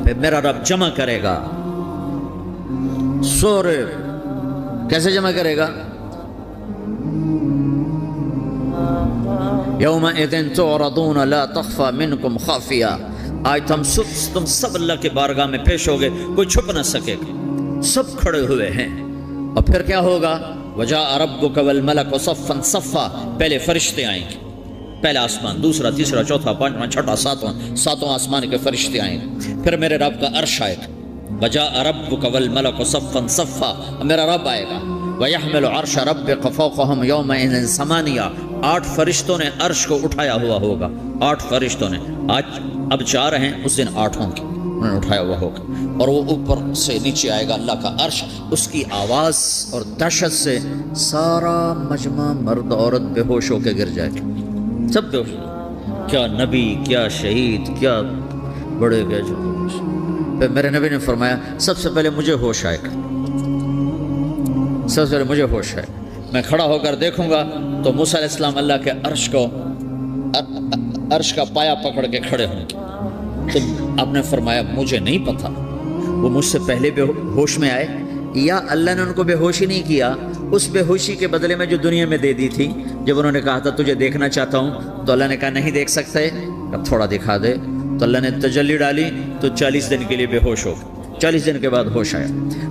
پہ میرا رب جمع کرے گا سورے. کیسے جمع کرے گا؟ یومئذ تعرضون لا تخفى منکم خافیہ. آج تم سب اللہ کے بارگاہ میں پیش ہوگے، کوئی چھپ نہ سکے گا، سب کھڑے ہوئے ہیں. اور پھر کیا ہوگا؟ وجاء ربک والملک صفا صفا. پہلے فرشتے آئیں گے، پہلا آسمان، دوسرا، تیسرا، چوتھا، پانچواں، چھٹا، ساتواں آسمان کے فرشتے آئیں گے. پھر میرے رب کا عرش آئے گا. وجاء ربک والملک صفا صفا. میرا رب آئے گا. وَيَحْمِلُ عَرْشَ رَبِّكَ فَوْقَهُمْ يَوْمَئِذٍ ثَمَانِيَةٌ. 8 فرشتوں نے عرش کو اٹھایا ہوا ہوگا. 8 فرشتوں نے. آج اب 4 ہیں، اس دن 8 ہوں گے، انہوں نے اٹھایا ہوا ہوگا. اور وہ اوپر سے نیچے آئے گا اللہ کا عرش. اس کی آواز اور دہشت سے سارا مجمع مرد عورت بے ہوش ہو کے گر جائے گا، سب بے ہوش. کیا نبی، کیا شہید، کیا بڑے گئے جو. پھر میرے نبی نے فرمایا سب سے پہلے مجھے ہوش آئے گا، سب سے پہلے مجھے ہوش ہے. میں کھڑا ہو کر دیکھوں گا تو موسیٰ علیہ السلام اللہ کے عرش کا پایا پکڑ کے کھڑے ہوں گے. تو آپ نے فرمایا مجھے نہیں پتا وہ مجھ سے پہلے بے ہوش میں آئے یا اللہ نے ان کو بے ہوشی نہیں کیا. اس بے ہوشی کے بدلے میں جو دنیا میں دے دی تھی، جب انہوں نے کہا تھا تجھے دیکھنا چاہتا ہوں، تو اللہ نے کہا نہیں دیکھ سکتے، اب تھوڑا دکھا دے. تو اللہ نے تجلی ڈالی تو 40 دن کے لیے بے ہوش ہو گئے. 40 دن کے بعد ہوش آیا.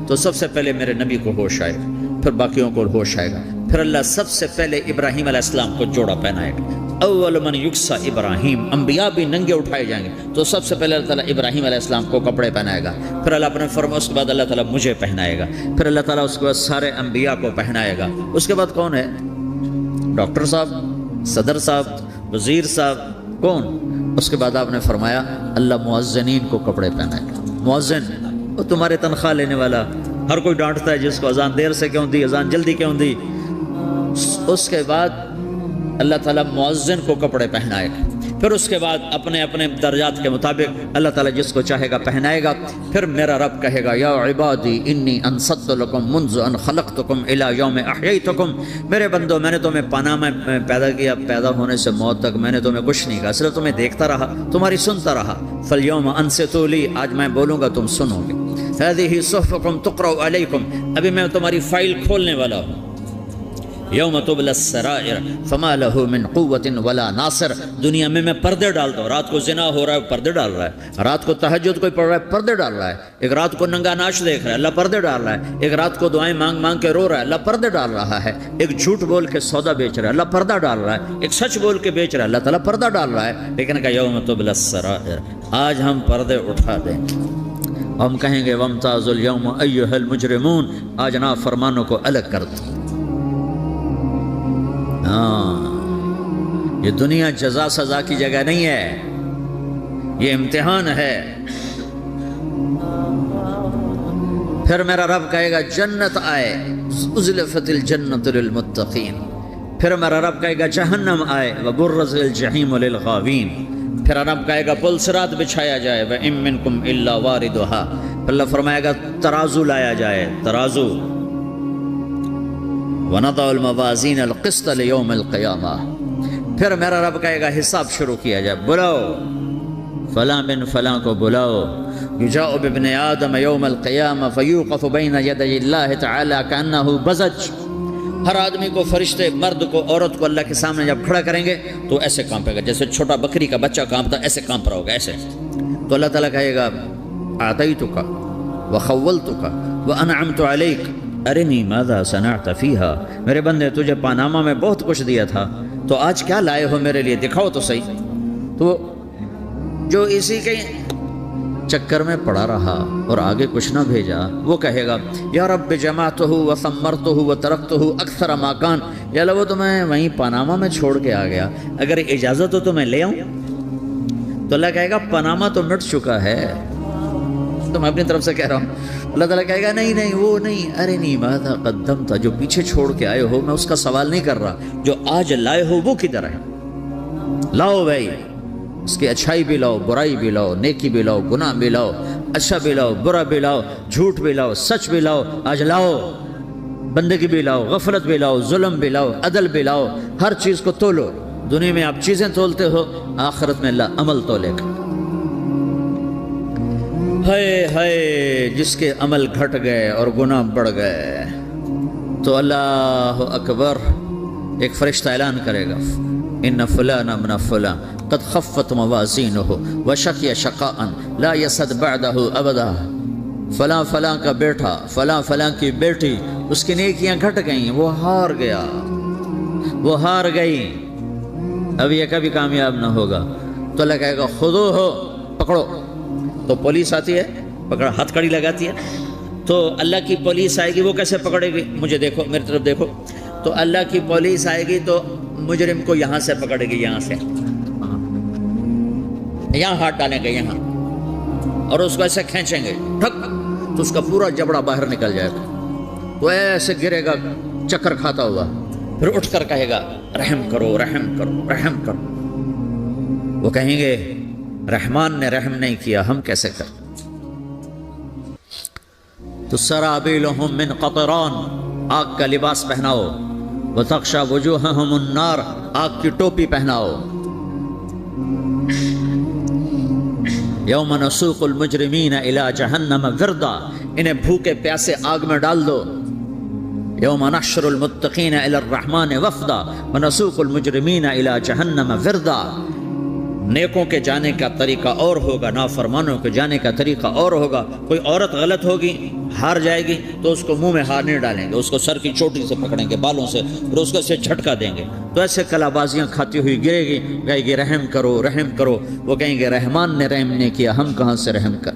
تو سب سے پہلے میرے نبی کو ہوش آئے، پھر باقیوں کو ہوش آئے گا. پھر اللہ سب سے پہلے ابراہیم علیہ السلام کو جوڑا پہنائے گا. اول من یکسا ابراہیم. انبیاء بھی ننگے اٹھائے جائیں گے، تو سب سے پہلے اللہ تعالیٰ ابراہیم علیہ السلام کو کپڑے پہنائے گا. پھر اللہ اپنے فرما، اس کے بعد اللہ تعالیٰ مجھے پہنائے گا. پھر اللہ تعالیٰ اس کے بعد سارے انبیاء کو پہنائے گا. اس کے بعد کون ہے؟ ڈاکٹر صاحب، صدر صاحب، وزیر صاحب، کون؟ اس کے بعد آپ نے فرمایا اللہ مؤذنین کو کپڑے پہنائے گا. مؤذن وہ تمہارے تنخواہ لینے والا. ہر کوئی ڈانٹتا ہے جس کو اذان دیر سے کیوں دی، اذان جلدی کیوں دی. اس کے بعد اللہ تعالیٰ مؤذن کو کپڑے پہنائے گا. پھر اس کے بعد اپنے اپنے درجات کے مطابق اللہ تعالیٰ جس کو چاہے گا پہنائے گا. پھر میرا رب کہے گا یا عبادی انی انصت لکم منذ ان خلقتکم الی یوم احییتکم. میرے بندو، میں نے تمہیں پاناہ میں پیدا کیا، پیدا ہونے سے موت تک میں نے تمہیں کچھ نہیں کہا، صرف تمہیں دیکھتا رہا، تمہاری سنتا رہا. فالیوم انصتوا لی. آج میں بولوں گا تم سنو گے. هذه صحفکم تقرأ علیکم. ابھی میں تمہاری فائل کھولنے والا ہوں. یوم تبلی السرائر فما له من قوت ولا ناصر. دنیا میں پردے ڈالتا ہوں. رات کو زنا ہو رہا ہے، پردے ڈال رہا ہے. رات کو تہجد کوئی پڑھ رہا ہے، پردے ڈال رہا ہے. ایک رات کو ننگا ناچ دیکھ رہا ہے، اللہ پردے ڈال رہا ہے. ایک رات کو دعائیں مانگ مانگ کے رو رہا ہے، اللہ پردے ڈال رہا ہے. ایک جھوٹ بول کے سودا بیچ رہا ہے، اللہ پردہ ڈال رہا ہے. ایک سچ بول کے بیچ رہا ہے، اللہ تعالیٰ پردہ ڈال رہا ہے. لیکن کہ یوم تبلی السرائر، آج ہم پردے اٹھا دیں گے. ہم کہیں گے وامتازوا اليوم ایھا المجرمون. آج نافرمانوں کو الگ کر دو. یہ دنیا جزا سزا کی جگہ نہیں ہے، یہ امتحان ہے. پھر میرا رب کہے گا جنت آئے، ازلفت الجنت للمتقین. پھر میرا رب کہے گا جہنم آئے، وبرزت الجحیم للغاوین. پھر رب کہے گا پل صراط بچھایا جائے، وَإِن مِّنكُمْ إِلَّا وَارِدُهَا. پھر اللہ فرمائے گا ترازو لایا جائے، ترازو. وَنَضَعُ الْمَوَازِينَ الْقِسْطَ لِيَوْمِ الْقِيَامَةِ. پھر میرا رب کہے گا حساب شروع کیا جائے. بلاؤ فلاں بن فلاں کو بلاؤ. یجاء بابن آدم یوم القیامہ فیوقف بین یدی اللہ تعالی کأنہ بزج. ہر آدمی کو، فرشتے، مرد کو، عورت کو اللہ کے سامنے جب کھڑا کریں گے تو ایسے کانپے گا جیسے چھوٹا بکری کا بچہ کانپتا، ایسے کانپ رہا ہوگا ایسے. تو اللہ تعالیٰ کہے گا اعطیتک وخولتک وانعمت علیک ارنی ماذا صنعت فیہا. میرے بندے تجھے پاناما میں بہت کچھ دیا تھا، تو آج کیا لائے ہو میرے لیے، دکھاؤ تو صحیح. تو جو اسی کے چکر میں پڑا رہا اور آگے کچھ نہ بھیجا، وہ کہے گا یا رب جمعتہ وثمرتہ وترکتہ اکثر ما کان. یا اللہ وہ تو میں وہیں پاناما میں چھوڑ کے آ گیا، اگر اجازت ہو تو میں لے آؤں. تو اللہ کہے گا پاناما تو مٹ چکا ہے، تو میں اپنی طرف سے کہہ رہا ہوں. اللہ تعالیٰ کہے گا نہیں نہیں وہ نہیں، ارنی ماذا قدمت. جو پیچھے چھوڑ کے آئے ہو میں اس کا سوال نہیں کر رہا، جو آج لائے ہو وہ کدھر ہے. لاؤ بھائی، اس کی اچھائی بھی لاؤ، برائی بھی لاؤ، نیکی بھی لاؤ، گناہ بھی لاؤ، اچھا بھی لاؤ، برا بھی لاؤ، جھوٹ بھی لاؤ، سچ بھی لاؤ. آج لاؤ، بندگی بھی لاؤ، غفلت بھی لاؤ، ظلم بھی لاؤ، عدل بھی لاؤ. ہر چیز کو تولو. دنیا میں آپ چیزیں تولتے ہو، آخرت میں اللہ عمل تولے گا. ہائے ہائے جس کے عمل گھٹ گئے اور گناہ بڑھ گئے تو اللہ اکبر ایک فرشتہ اعلان کرے گا ان فلان ابن فلان قد خفت موازینہ وشقی شقاء لا یسد بعدہ ابدا، فلاں فلاں کا بیٹا، فلاں فلاں کی بیٹی، اس کی نیکیاں گھٹ گئیں، وہ ہار گیا، وہ ہار گئی، اب یہ کبھی کامیاب نہ ہوگا۔ تو اللہ کہے گا خودو ہو، پکڑو۔ تو پولیس آتی ہے، پکڑ ہتھ کڑی لگاتی ہے، تو اللہ کی پولیس آئے گی، وہ کیسے پکڑے گی؟ مجھے دیکھو، میری طرف دیکھو، تو اللہ کی پولیس آئے گی تو مجرم کو یہاں سے پکڑے گی، یہاں سے، یہاں ہاتھ ڈالیں گے یہاں، اور اس کو ایسے کھینچیں گے ٹھک، تو اس کا پورا جبڑا باہر نکل جائے گا، تو ایسے گرے گا چکر کھاتا ہوا، پھر اٹھ کر کہے گا رحم کرو رحم کرو رحم کرو۔ وہ کہیں گے رحمان نے رحم نہیں کیا، ہم کیسے کریں؟ تو سرابیلہم من قطران، آگ کا لباس پہناؤ، وتغشی وجوہہم النار، آگ کی ٹوپی پہناؤ۔ یوم نسوق المجرمین الی جہنم وردا، انہیں بھوکے پیاسے آگ میں ڈال دو۔ یوم نحشر المتقین الی الرحمن وفدا ونسوق المجرمین الی جہنم وردا۔ نیکوں کے جانے کا طریقہ اور ہوگا، نافرمانوں کے جانے کا طریقہ اور ہوگا۔ کوئی عورت غلط ہوگی، ہار جائے گی، تو اس کو منہ میں ہار نہیں ڈالیں گے، اس کو سر کی چوٹی سے پکڑیں گے، بالوں سے، اور اس کو سے جھٹکا دیں گے، تو ایسے کلا بازیاں کھاتی ہوئی گرے گی، کہے گی رحم کرو رحم کرو۔ وہ کہیں گے رحمان نے رحم نہیں کیا، ہم کہاں سے رحم کر۔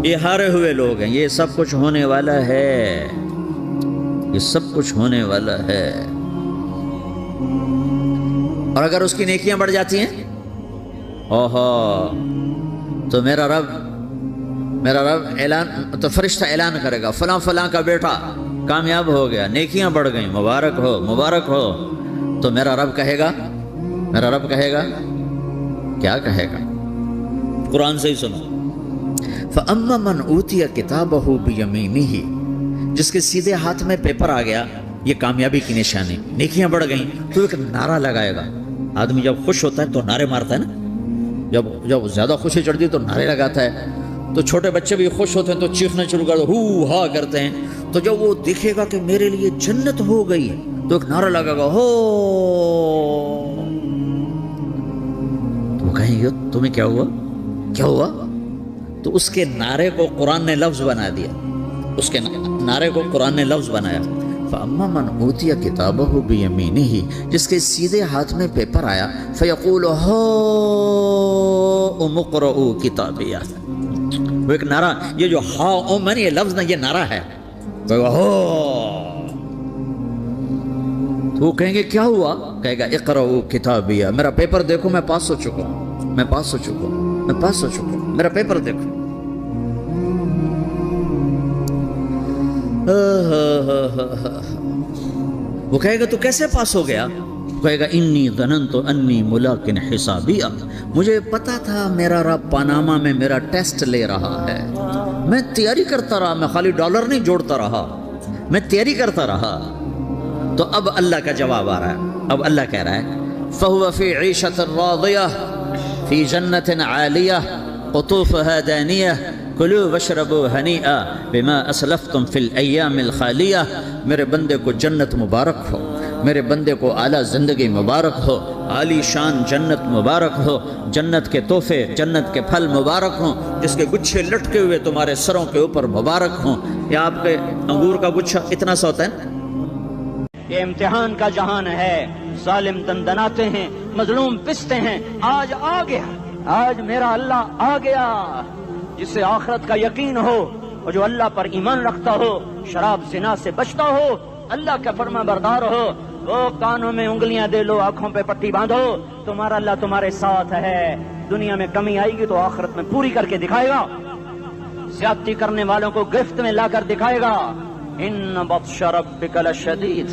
یہ ہارے ہوئے لوگ ہیں، یہ سب کچھ ہونے والا ہے، یہ سب کچھ ہونے والا ہے۔ اور اگر اس کی نیکیاں بڑھ جاتی ہیں، اوہو، تو میرا رب اعلان، تو فرشتہ اعلان کرے گا فلاں فلاں کا بیٹا کامیاب ہو گیا، نیکیاں بڑھ گئیں، مبارک ہو مبارک ہو۔ تو میرا رب کہے گا کیا کہے گا؟ قرآن سے ہی سنو، فَأَمَّا مَنْ أُوتِيَ كِتَابَهُ بِيَمِينِهِ، جس کے سیدھے ہاتھ میں پیپر آ گیا، یہ کامیابی کی نشانی، نیکیاں بڑھ گئیں، تو ایک نعرہ لگائے گا۔ آدمی جب خوش ہوتا ہے تو نعرے مارتا ہے نا، جب زیادہ خوشی چڑھتی ہے تو نعرے لگاتا ہے۔ تو چھوٹے بچے بھی خوش ہوتے ہیں تو چیخنا شروع کر دو، ہو ہا کرتے ہیں۔ تو جب وہ دیکھے گا کہ میرے لیے جنت ہو گئی تو ایک نعرہ لگے گا، ہو، تو کہیں گے تمہیں کیا ہوا؟ تو اس کے نعرے کو قرآن نے لفظ بنا دیا، اس کے نعرے کو قرآن نے لفظ بنایا، فَأَمَّا مَنْ أُوتِيَ كِتَابَهُ بِيَمِينِهِ، جس کے سیدھے ہاتھ میں پیپر آیا، فَيَقُولُ هَاؤْمُ اقْرَءُوا كِتَابِيَهْ، وہ ایک نعرہ، یہ جو ہاؤ میں یہ لفظ نہ، یہ نعرہ ہے، تو وہ کہیں گے کیا ہوا؟ کہے گا اقرؤوا کتابیہ، میرا پیپر دیکھو، میں پاس ہو چکا ہوں، میں پاس ہو چکا ہوں، میرا پیپر دیکھو۔ وہ کہے گا تو کیسے پاس ہو گیا؟ کہے گا انی ظننت انی ملاق حسابیہ، مجھے پتا تھا میرا رب پاناما میں میرا ٹیسٹ لے رہا ہے، میں تیاری کرتا رہا، میں خالی ڈالر نہیں جوڑتا رہا، میں تیاری کرتا رہا۔ تو اب اللہ کا جواب آ رہا ہے، اب اللہ کہہ رہا ہے فَهُوَ فِي عِيشَةٍ رَاضِيَةٍ فِي جَنَّةٍ عَالِيَةٍ قُطُوفُهَا دَانِيَةٌ کلو وشربو ہنیئا بما اسلفتم فی الایام الخالیہ، میرے بندے کو جنت مبارک ہو، میرے بندے کو اعلیٰ زندگی مبارک ہو، عالی شان جنت مبارک ہو، جنت کے تحفے، جنت کے پھل مبارک ہوں، جس کے گچھے لٹکے ہوئے تمہارے سروں کے اوپر مبارک ہوں۔ یہ آپ کے انگور کا گچھا اتنا سا ہوتا ہے نا، یہ امتحان کا جہان ہے، ظالم دندناتے ہیں، مظلوم پستے ہیں، آج آ گیا، آج میرا اللہ آ گیا۔ جس سے آخرت کا یقین ہو اور جو اللہ پر ایمان رکھتا ہو، شراب زنا سے بچتا ہو، اللہ کا فرما بردار ہو، وہ کانوں میں انگلیاں دے لو، آنکھوں پہ پٹی باندھو، تمہارا اللہ تمہارے ساتھ ہے۔ دنیا میں کمی آئے گی تو آخرت میں پوری کر کے دکھائے گا، زیادتی کرنے والوں کو گرفت میں لا کر دکھائے گا۔ ان بطش ربک لشدید،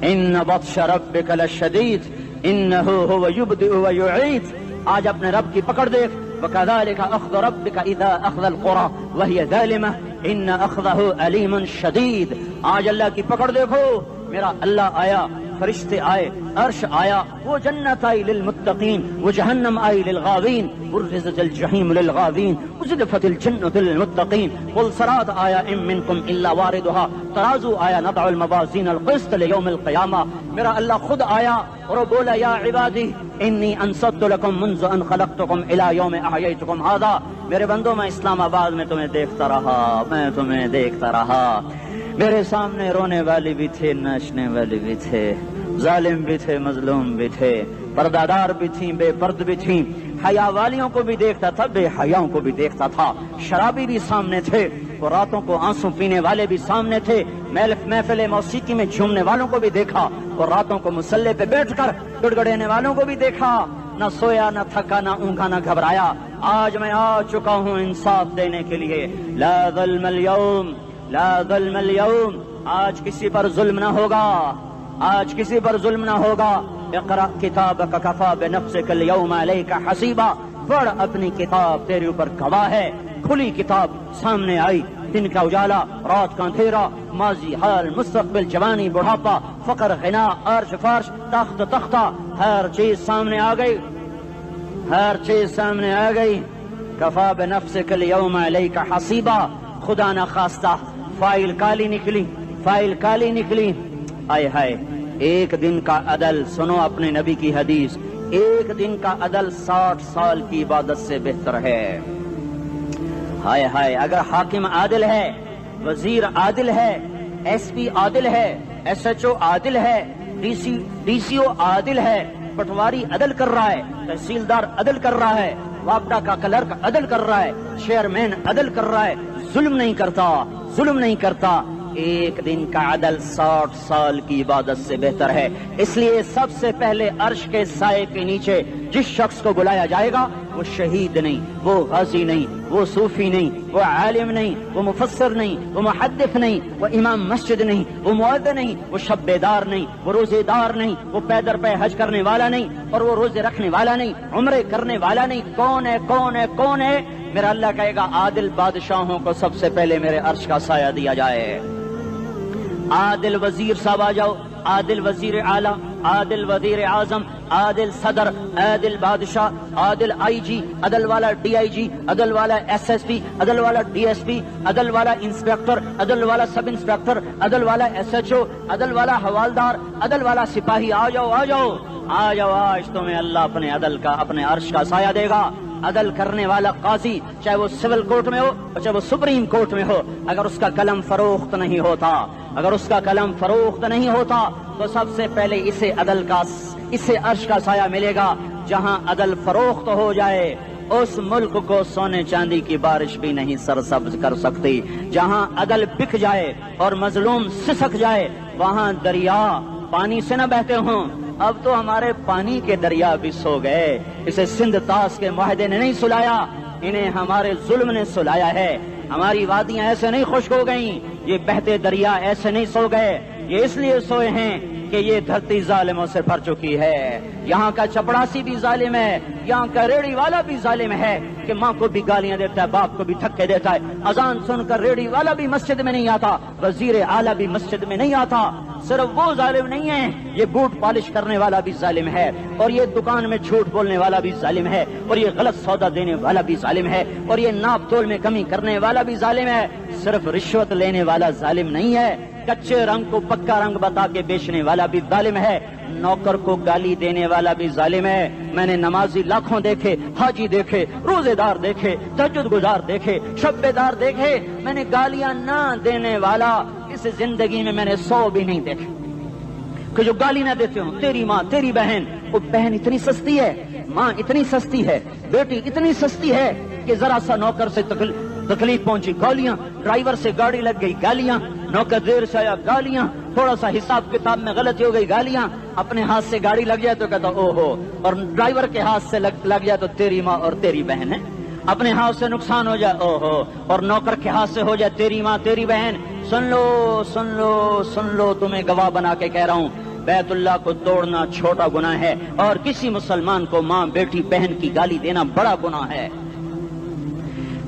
ان بطش ربک لشدید انہ هو یبدئ ویعید۔ آج اپنے رب کی پکڑ دیکھ، وَكَذَلِكَ أَخْذُ رَبِّكَ إِذَا أَخْذَ الْقُرَى وَهِيَ ظَالِمَةٌ إِنَّ أَخْذَهُ أَلِيمٌ شَدِيدٌ۔ آج اللہ کی پکڑ دیکھو، میرا اللہ آیا، فرشتے آئے، عرش آیا، وہ جنت آئی للمتقین، وہ جہنم آئی للغاوین، برزت الجحیم للغاوین، ازلفت الجنت للمتقین، قل صراط آیا ام منکم الا واردها، ترازو آیا، نضع الموازین القسط لیوم القیامہ۔ میرا اللہ خود آیا اور وہ بولا یا عبادی انی انصت لکم منذ ان خلقتکم الی یوم احییتکم ھذا، میرے بندوں میں اسلام آباد میں تمہیں دیکھتا رہا، میں تمہیں دیکھتا رہا، میرے سامنے رونے والی بھی تھے، ناچنے والی بھی تھے، ظالم بھی تھے، مظلوم بھی تھے، پردادار بھی تھیں، بے پرد بھی تھیں، حیا والیوں کو بھی دیکھتا تھا، بے حیاؤں کو بھی دیکھتا تھا، شرابی بھی سامنے تھے، وہ راتوں کو آنسو پینے والے بھی سامنے تھے، محفل موسیقی میں جھومنے والوں کو بھی دیکھا، اور راتوں کو مصلے پہ بیٹھ کر گڑگڑانے والوں کو بھی دیکھا، نہ سویا نہ تھکا نہ اونگا نہ گھبرایا۔ آج میں آ چکا ہوں انصاف دینے کے لیے، لا ظلم اليوم، لا ظلم اليوم، آج کسی پر ظلم نہ ہوگا، آج کسی پر ظلم نہ ہوگا۔ اقرأ کتابک کفا بنفسک اليوم علیک حسیبا، پڑھ اپنی کتاب، تیرے اوپر گواہ ہے۔ کھلی کتاب سامنے آئی، دن کا اجالا، رات کا اندھیرا، ماضی، حال، مستقبل، جوانی، بڑھاپا، فقر، غنا، عرش، فرش، تخت، تختہ، ہر چیز سامنے آ گئی، ہر چیز سامنے آ گئی۔ کفا بنفسک اليوم علیک حسیبا، خدا نہ خواستہ فائل کالی نکلی، فائل کالی نکلی۔ آئے ہائے، ایک دن کا عدل، سنو اپنے نبی کی حدیث، ایک دن کا عدل 60 سال کی عبادت سے بہتر ہے۔ ہائے ہائے، اگر حاکم عادل ہے، وزیر عادل ہے، ایس پی عادل ہے، ایس ایچ او عادل ہے، ڈی سی او عادل ہے، پٹواری عدل کر رہا ہے، تحصیلدار عدل کر رہا ہے، واپڈا کا کلرک عدل کر رہا ہے، چیئرمین عدل کر رہا ہے، ظلم نہیں کرتا، ظلم نہیں کرتا، ایک دن کا عدل 60 سال کی عبادت سے بہتر ہے۔ اس لیے سب سے پہلے عرش کے سائے کے نیچے جس شخص کو بلایا جائے گا وہ شہید نہیں، وہ غازی نہیں، وہ صوفی نہیں، وہ عالم نہیں، وہ مفسر نہیں، وہ محدث نہیں، وہ امام مسجد نہیں، وہ مؤذن نہیں، وہ شب بیدار نہیں، وہ روزے دار نہیں، وہ پیدر پہ حج کرنے والا نہیں، اور وہ روزے رکھنے والا نہیں، عمرے کرنے والا نہیں۔ کون ہے، کون ہے، کون ہے؟ میرا اللہ کہے گا عادل بادشاہوں کو سب سے پہلے میرے عرش کا سایہ دیا جائے۔ عادل وزیر صاحب آ جاؤ، عادل وزیر اعلیٰ، عادل وزیر اعظم، عادل صدر، عادل بادشاہ، عادل آئی جی، عدل والا ڈی آئی جی، عدل والا ایس ایس پی، عدل والا ڈی ایس پی، عدل والا انسپیکٹر، عدل والا سب انسپیکٹر، عدل والا ایس ایچ او، عدل والا حوالدار، عدل والا سپاہی، آ جاؤ آ جاؤ آ جاؤ، آج تمہیں اللہ اپنے عدل کا، اپنے عرش کا سایہ دے گا۔ عدل کرنے والا قاضی، چاہے وہ سول کورٹ میں ہو اور چاہے وہ سپریم کورٹ میں ہو، اگر اس کا قلم فروخت نہیں ہوتا، اگر اس کا قلم فروخت نہیں ہوتا تو سب سے پہلے اسے عدل کا، اسے عرش کا سایہ ملے گا۔ جہاں عدل فروخت ہو جائے اس ملک کو سونے چاندی کی بارش بھی نہیں سرسبز کر سکتی۔ جہاں عدل بک جائے اور مظلوم سسک جائے وہاں دریا پانی سے نہ بہتے ہوں۔ اب تو ہمارے پانی کے دریا بھی سو گئے، اسے سندھ طاس کے معاہدے نے نہیں سلایا، انہیں ہمارے ظلم نے سلایا ہے۔ ہماری وادیاں ایسے نہیں خشک ہو گئیں، یہ بہتے دریا ایسے نہیں سو گئے، یہ اس لیے سوئے ہیں کہ یہ دھرتی ظالموں سے بھر چکی ہے۔ یہاں کا چپڑاسی بھی ظالم ہے، یہاں کا ریڑھی والا بھی ظالم ہے کہ ماں کو بھی گالیاں دیتا ہے، باپ کو بھی دھکے دیتا ہے۔ اذان سن کر ریڑھی والا بھی مسجد میں نہیں آتا، وزیر اعلیٰ بھی مسجد میں نہیں آتا۔ صرف وہ ظالم نہیں ہے، یہ بوٹ پالش کرنے والا بھی ظالم ہے، اور یہ دکان میں جھوٹ بولنے والا بھی ظالم ہے، اور یہ غلط سودا دینے والا بھی ظالم ہے، اور یہ ناپ تول میں کمی کرنے والا بھی ظالم ہے۔ صرف رشوت لینے والا ظالم نہیں ہے، کچے رنگ کو پکا رنگ بتا کے بیچنے والا بھی ظالم ہے، نوکر کو گالی دینے والا بھی ظالم ہے۔ میں نے نمازی لاکھوں دیکھے، حاجی دیکھے، روزے دار دیکھے، تہجد گزار دیکھے، شب بیدار دیکھے، میں نے گالیاں نہ دینے والا اس زندگی میں نے 100 بھی نہیں دیکھے کہ جو گالی نہ دیتے ہوں۔ تیری ماں، تیری بہن، وہ بہن اتنی سستی ہے، ماں اتنی سستی ہے، بیٹی اتنی سستی ہے کہ ذرا سا نوکر سے تکلیف پہنچی گالیاں، ڈرائیور سے گاڑی لگ گئی گالیاں، نوکر دیر سے آیا گالیاں، تھوڑا سا حساب کتاب میں غلطی ہو گئی گالیاں، اپنے ہاتھ سے گاڑی لگ جائے تو کہتا او ہو، اور ڈرائیور کے ہاتھ سے لگ جائے تو تیری ماں اور تیری بہن ہے، اپنے ہاتھ سے نقصان ہو جائے او ہو، اور نوکر کے ہاتھ سے ہو جائے تیری ماں تیری بہن۔ سن لو سن لو سن لو، تمہیں گواہ بنا کے کہہ رہا ہوں، بیت اللہ کو توڑنا چھوٹا گناہ ہے، اور کسی مسلمان کو ماں، بیٹی، بہن کی گالی دینا بڑا گناہ ہے۔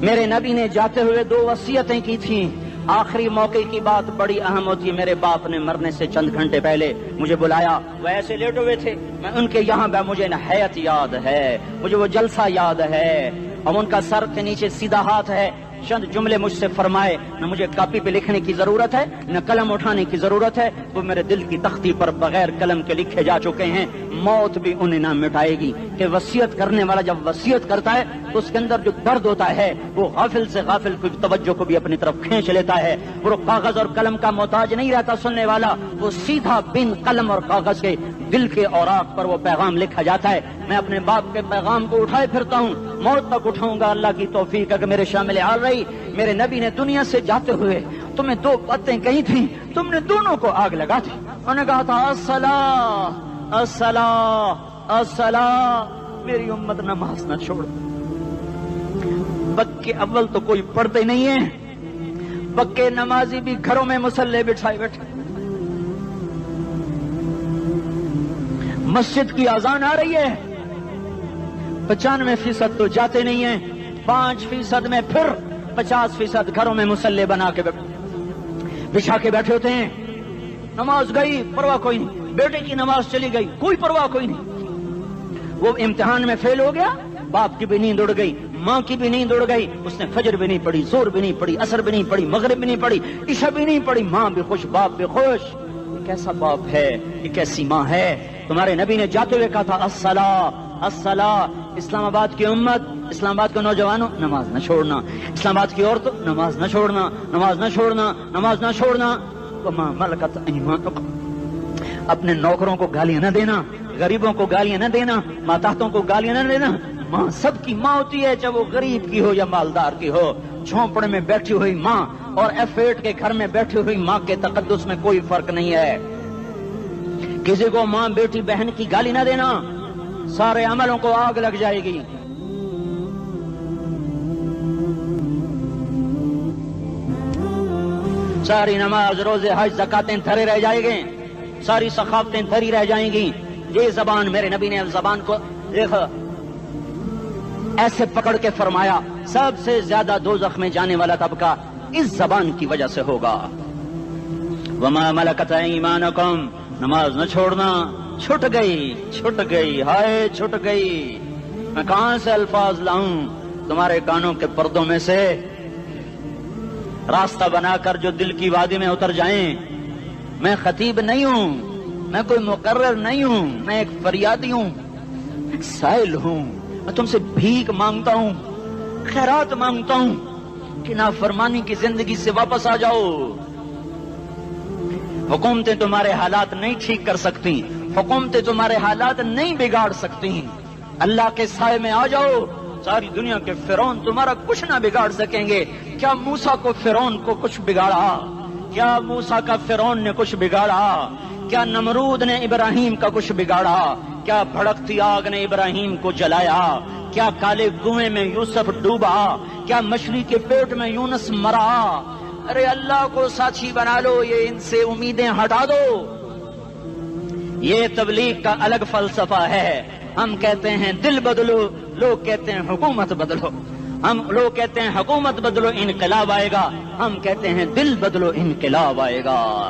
میرے نبی نے جاتے ہوئے 2 وصیتیں کی تھیں، آخری موقع کی بات بڑی اہم ہوتی ہے. میرے باپ نے مرنے سے چند گھنٹے پہلے مجھے بلایا, وہ ایسے لیٹے ہوئے تھے, میں ان کے یہاں مجھے نہایت یاد ہے, مجھے وہ جلسہ یاد ہے, اور ان کا سر کے نیچے سیدھا ہاتھ ہے. چند جملے مجھ سے فرمائے, نہ مجھے کاپی پہ لکھنے کی ضرورت ہے نہ قلم اٹھانے کی ضرورت ہے, وہ میرے دل کی تختی پر بغیر قلم کے لکھے جا چکے ہیں. موت بھی انہیں نہ مٹائے گی کہ وصیت کرنے والا جب وصیت کرتا ہے تو اس کے اندر جو درد ہوتا ہے وہ غافل سے غافل کی توجہ کو بھی اپنی طرف کھینچ لیتا ہے. وہ کاغذ اور قلم کا محتاج نہیں رہتا سننے والا, وہ سیدھا بن قلم اور کاغذ کے دل کے اوراق پر وہ پیغام لکھا جاتا ہے. میں اپنے باپ کے پیغام کو اٹھائے پھرتا ہوں, موت تک اٹھاؤں گا. اللہ کی توفیق ہے کہ میرے شامل حال رہی. میرے نبی نے دنیا سے جاتے ہوئے تمہیں دو باتیں کہی تھیں, تم نے دونوں کو آگ لگا دی. انہوں نے کہا تھا الصلاۃ الصلاۃ الصلاۃ, میری امت نماز نہ چھوڑ. پکے اول تو کوئی پڑھتے نہیں ہیں, پکے نمازی بھی گھروں میں مصلے بٹھائے بیٹھے. مسجد کی اذان آ رہی ہے, 95% تو جاتے نہیں ہیں, 5% میں پھر 50% گھروں میں مصلے بنا کے بچھا کے بیٹھے ہوتے ہیں. نماز گئی پرواہ کوئی نہیں, بیٹے کی نماز چلی گئی کوئی پرواہ کوئی نہیں. وہ امتحان میں فیل ہو گیا, باپ کی بھی نیند اڑ گئی, ماں کی بھی نیند اڑ گئی, اس نے فجر بھی نہیں پڑھی, زور بھی نہیں پڑھی, عصر بھی نہیں پڑھی, مغرب بھی نہیں پڑھی, عشاء بھی نہیں پڑھی. ماں بھی خوش, باپ بھی خوش. یہ کیسا باپ ہے, یہ کیسی ماں ہے. تمہارے نبی نے جاتے ہوئے کہا تھا الصلاۃ الصلاۃ. اسلام آباد کی امت, اسلام آباد کے نوجوانوں, نماز نہ چھوڑنا. اسلام آباد کی عورتوں, نماز نہ چھوڑنا, نماز نہ چھوڑنا, نماز نہ چھوڑنا. وما ملکت ایمانکم, اپنے نوکروں کو گالیاں نہ دینا, غریبوں کو گالیاں نہ دینا, ماتحتوں کو گالیاں نہ دینا. ماں سب کی ماں ہوتی ہے, چاہے وہ غریب کی ہو یا مالدار کی ہو. جھونپڑے میں بیٹھی ہوئی ماں اور F8 کے گھر میں بیٹھی ہوئی ماں کے تقدس میں کوئی فرق نہیں ہے. کسی کو ماں بیٹی بہن کی گالی نہ دینا, سارے عملوں کو آگ لگ جائے گی. ساری نماز, روزے, حج, زکاتیں دھرے رہ جائیں گے, ساری ثقافتیں دھری رہ جائیں گی. یہ زبان, میرے نبی نے زبان کو دیکھا ایسے پکڑ کے فرمایا سب سے زیادہ دوزخ میں جانے والا طبقہ اس زبان کی وجہ سے ہوگا. وما ملکت ایمانکم, نماز نہ چھوڑنا. چھٹ گئی ہائے چھٹ گئی. میں کہاں سے الفاظ لاؤں تمہارے کانوں کے پردوں میں سے, راستہ بنا کر جو دل کی وادی میں اتر جائیں. میں خطیب نہیں ہوں, میں کوئی مقرر نہیں ہوں, میں ایک فریادی ہوں, ایک سائل ہوں. میں تم سے بھیک مانگتا ہوں, خیرات مانگتا ہوں کہ نافرمانی کی زندگی سے واپس آ جاؤ. حکومتیں تمہارے حالات نہیں ٹھیک کر سکتی, حکومتیں تمہارے حالات نہیں بگاڑ سکتی. اللہ کے سائے میں آ جاؤ, ساری دنیا کے فرعون تمہارا کچھ نہ بگاڑ سکیں گے. کیا موسیٰ کو فرعون کو کچھ بگاڑا؟ کیا موسیٰ کا فرعون نے کچھ بگاڑا؟ کیا نمرود نے ابراہیم کا کچھ بگاڑا؟ کیا بھڑکتی آگ نے ابراہیم کو جلایا؟ کیا کالے کنویں میں یوسف ڈوبا؟ کیا مچھلی کے پیٹ میں یونس مرا؟ ارے اللہ کو ساتھی بنا لو, یہ ان سے امیدیں ہٹا دو. یہ تبلیغ کا الگ فلسفہ ہے. ہم کہتے ہیں دل بدلو, لوگ کہتے ہیں حکومت بدلو. لوگ کہتے ہیں حکومت بدلو انقلاب آئے گا, ہم کہتے ہیں دل بدلو انقلاب آئے گا.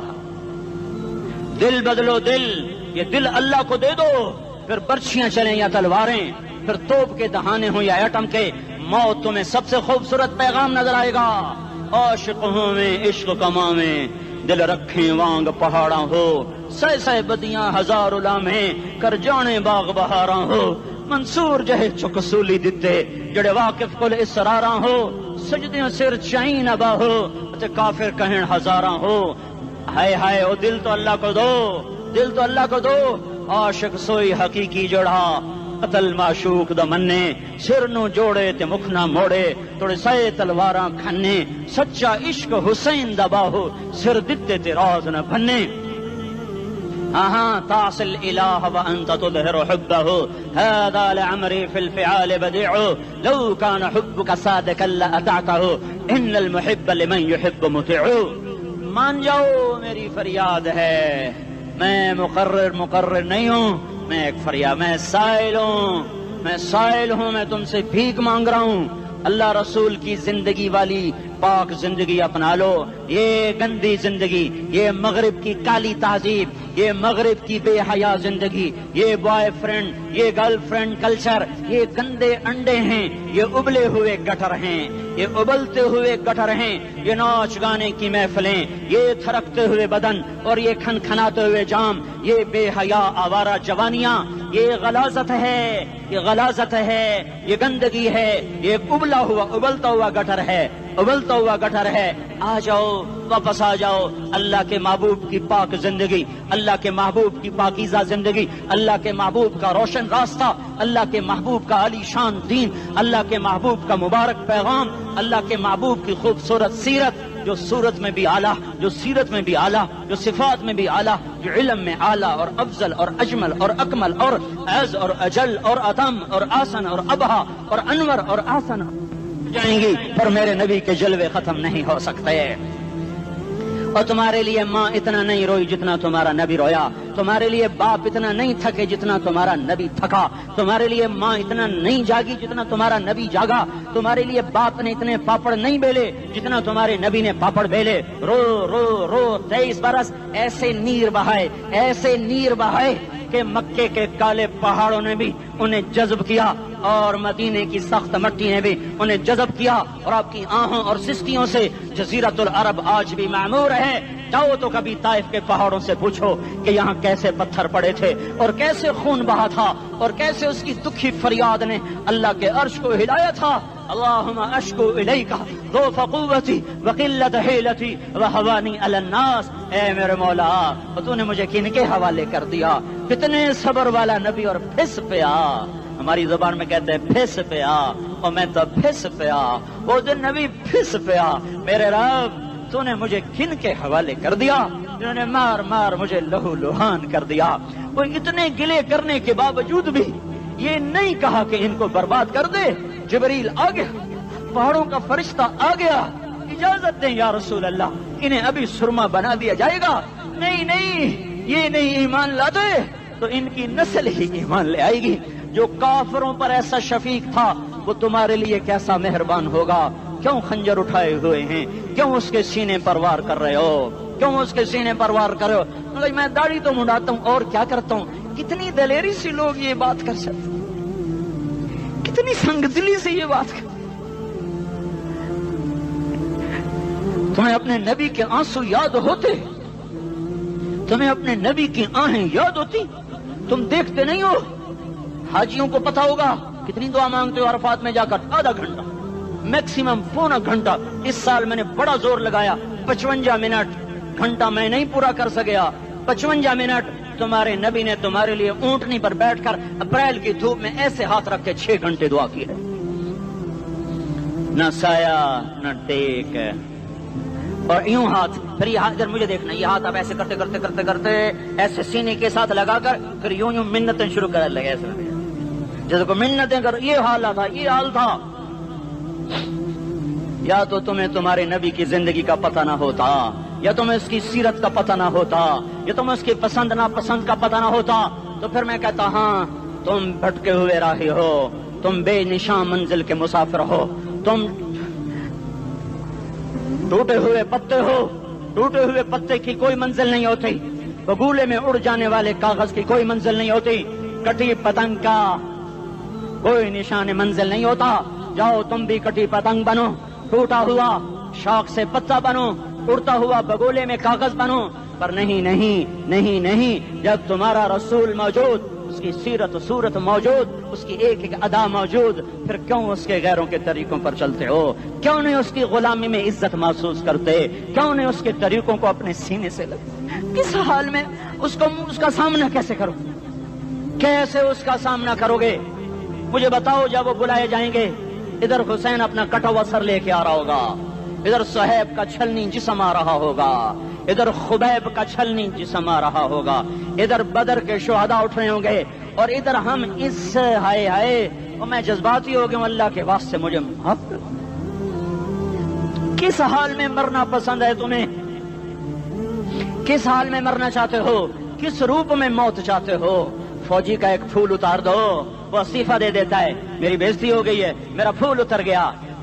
دل بدلو, دل, یہ دل اللہ کو دے دو, پھر برچیاں چلیں یا تلواریں, پھر توپ کے دہانے ہوں یا ایٹم کے, موت تمہیں سب سے خوبصورت پیغام نظر آئے گا. عاشق ہوں میں عشق کما میں, دل رکھیں وانگ پہاڑاں ہو, سہ بدیاں ہزار لامیں, کر جانے باغ بہاراں ہو. منصور جہے چکسولی دتے, جڑے واقف کل اسراراں ہو, سجدیاں سر چائیں نبا ہو, تے کافر کہیں ہزاراں ہو. ہائے ہائے او دل تو اللہ کو دو, دل تو اللہ کو دو. عاشق سوئی حقیقی جڑا, قتل معشوق دا مننے, سر نو جوڑے تے مکھ نہ موڑے, توڑے سائے تلواراں کھنے. سچا عشق حسین دا باہو, سر دتے تے راز نہ بھنے. تعصي الإله وأنت تظهر حبه, هذا لعمري في الفعال بديع, لو كان حبك صادقا لأطعته, إن المحب لمن يحب مطيع. مان جاؤ میری فریاد ہے, میں مقرر نہیں ہوں, میں ایک فریاد, میں سائل ہوں, میں تم سے بھیک مانگ رہا ہوں. اللہ رسول کی زندگی والی پاک زندگی اپنا لو. یہ گندی زندگی، یہ مغرب کی کالی تہذیب، یہ مغرب کی بے حیا زندگی، یہ بوائے فرینڈ، یہ گرل فرینڈ کلچر، یہ گندے انڈے ہیں، یہ ابلے ہوئے گٹر ہیں، یہ ابلتے ہوئے گٹر ہیں. یہ ناچ گانے کی محفلیں، یہ تھرکتے ہوئے بدن اور یہ کھنکھناتے ہوئے جام، یہ بے حیا آوارہ جوانیاں، یہ غلاظت ہے، یہ غلاظت ہے، یہ گندگی ہے، یہ ابلا ہوا ابلتا ہوا گٹر ہے، ابلتا ہوا گٹر ہے. آ جاؤ، واپس آ جاؤ اللہ کے محبوب کی پاک زندگی، اللہ کے محبوب کی پاکیزہ زندگی، اللہ کے محبوب کا روشن راستہ، اللہ کے محبوب کا علی شان دین، اللہ کے محبوب کا مبارک پیغام، اللہ کے محبوب کی خوبصورت سیرت، جو صورت میں بھی اعلیٰ، جو سیرت میں بھی اعلیٰ، جو صفات میں بھی اعلیٰ، جو علم میں اعلیٰ اور افضل اور اجمل اور اکمل اور اعز اور اجل اور اتم اور آسن اور ابہا اور انور اور آسن جائیں گی، پر میرے نبی کے جلوے ختم نہیں ہو سکتے. اور تمہارے لیے ماں اتنا نہیں روئی جتنا تمہارا نبی رویا، تمہارے لیے باپ اتنا نہیں تھکے جتنا تمہارا نبی تھکا، تمہارے لیے ماں اتنا نہیں جاگی جتنا تمہارا نبی جاگا، تمہارے لیے باپ نے اتنے پاپڑ نہیں بیلے جتنا تمہارے نبی نے پاپڑ بیلے. رو رو رو 23 برس ایسے نیر بہائے، ایسے نیر بہائے کہ مکے کے کالے پہاڑوں نے بھی انہیں جذب کیا اور مدینے کی سخت مٹی نے بھی انہیں جذب کیا، اور آپ کی آہوں اور سسکیوں سے جزیرت العرب آج بھی معمور ہے. جاؤ تو کبھی طائف کے پہاڑوں سے پوچھو کہ یہاں کیسے پتھر پڑے تھے اور کیسے خون بہا تھا اور کیسے اس کی دکھی فریاد نے اللہ کے عرش کو ہلایا تھا. اللہم اشکو الیک ضعف قوتی وقلت حیلتی وہوانی علی الناس. اے میرے مولا، تو نے مجھے کن کے حوالے کر دیا؟ کتنے صبر والا نبی اور پھس پیا. ہماری زبان میں کہتے ہیں پھس پیا، اور میں تو پھس پیا. وہ دن نبی پھس پیا. میرے رب، تو نے مجھے کن کے حوالے کر دیا جنہوں نے مار مار مجھے لہو لہان کر دیا. وہ اتنے گلے کرنے کے باوجود بھی یہ نہیں کہا کہ ان کو برباد کر دے. جبریل آ گیا، پہاڑوں کا فرشتہ آ گیا، اجازت دیں یا رسول اللہ، انہیں ابھی سرما بنا دیا جائے گا. نہیں نہیں، یہ نہیں ایمان لاتے تو ان کی نسل ہی ایمان لے آئے گی. جو کافروں پر ایسا شفیق تھا وہ تمہارے لیے کیسا مہربان ہوگا. کیوں خنجر اٹھائے ہوئے ہیں؟ کیوں اس کے سینے پر وار کر رہے ہو؟ کیوں اس کے سینے پر وار کر رہے ہو؟ میں داڑھی تو منڈاتا ہوں اور کیا کرتا ہوں. کتنی دلیری سے لوگ یہ بات کر سکتے، کتنی سنگدلی سے یہ بات کر. تمہیں اپنے نبی کے آنسو یاد ہوتے؟ تمہیں اپنے نبی کی آہیں یاد ہوتی؟ تم دیکھتے نہیں ہو؟ حاجیوں کو پتا ہوگا کتنی دعا مانگتے ہو عرفات میں جا کر؟ آدھا گھنٹہ، میکسیمم پونا گھنٹہ. اس سال میں نے بڑا زور لگایا، 55 منٹ. گھنٹہ میں نہیں پورا کر سکیا، 55 منٹ تمہارے نبی نے تمہارے لیے اونٹنی پر بیٹھ کر اپریل کی دھوپ میں ایسے ہاتھ رکھ کے 6 گھنٹے دعا کی ہے. نہ سایہ نہ ٹیک، اور یوں ہاتھ. پھر یہ ہاتھ ادھر مجھے دیکھنا، یہ ہاتھ آپ ایسے کرتے کرتے کرتے کرتے ایسے سینے کے ساتھ لگا کر پھر یوں یوں منتیں شروع کر لگے، ایسے جیسے کو منتیں کر. یہ حال تھا، یہ حال تھا. یا تو تمہیں تمہارے نبی کی زندگی کا پتہ نہ ہوتا، یا تمہیں اس کی سیرت کا پتہ نہ ہوتا، یا تمہیں اس کی پسند ناپسند کا پتہ نہ ہوتا. تو پھر میں کہتا ہاں تم بھٹکے ہوئے راہی ہو، تم بے نشان منزل کے مسافر ہو، تم ٹوٹے ہوئے پتے ہو. ٹوٹے ہوئے پتے کی کوئی منزل نہیں ہوتی، بگولے میں اڑ جانے والے کاغذ کی کوئی منزل نہیں ہوتی، کٹی پتنگ کا کوئی نشان منزل نہیں ہوتا. جاؤ تم بھی کٹی پتنگ بنو، ٹوٹا ہوا شاخ سے پتا بنو، اڑتا ہوا بگولے میں کاغذ بنو. پر نہیں نہیں نہیں نہیں، جب تمہارا رسول موجود، اس کی سیرت صورت موجود، اس کی ایک ایک ادا موجود، پھر کیوں اس کے غیروں کے طریقوں پر چلتے ہو؟ کیوں نہیں اس کی غلامی میں عزت محسوس کرتے؟ کیوں نہیں اس کے طریقوں کو اپنے سینے سے لگتے؟ کس حال میں اس کا سامنا کیسے کرو؟ کیسے اس کا سامنا کرو گے؟ مجھے بتاؤ. جب وہ بلائے جائیں گے، ادھر حسین اپنا کٹا ہوا سر لے کے آ رہا ہوگا، ادھر صہیب کا چھلنی جسم آ رہا ہوگا، ادھر خبیب کا چھلنی جسم آ رہا ہوگا، ادھر بدر کے شہداء اٹھ رہے ہوں گے، اور ادھر ہم اس ہائے ہائے. اور میں جذباتی ہو گیا ہوں، اللہ کے واسطے مجھے معاف کر. کس حال میں مرنا پسند ہے تمہیں؟ کس حال میں مرنا چاہتے ہو؟ کس روپ میں موت چاہتے ہو؟ فوجی کا ایک پھول اتار دو، وہ استعفیٰ دے دیتا ہے، میری بےزتی ہو گئی ہے، میرا پھول اتر گیا.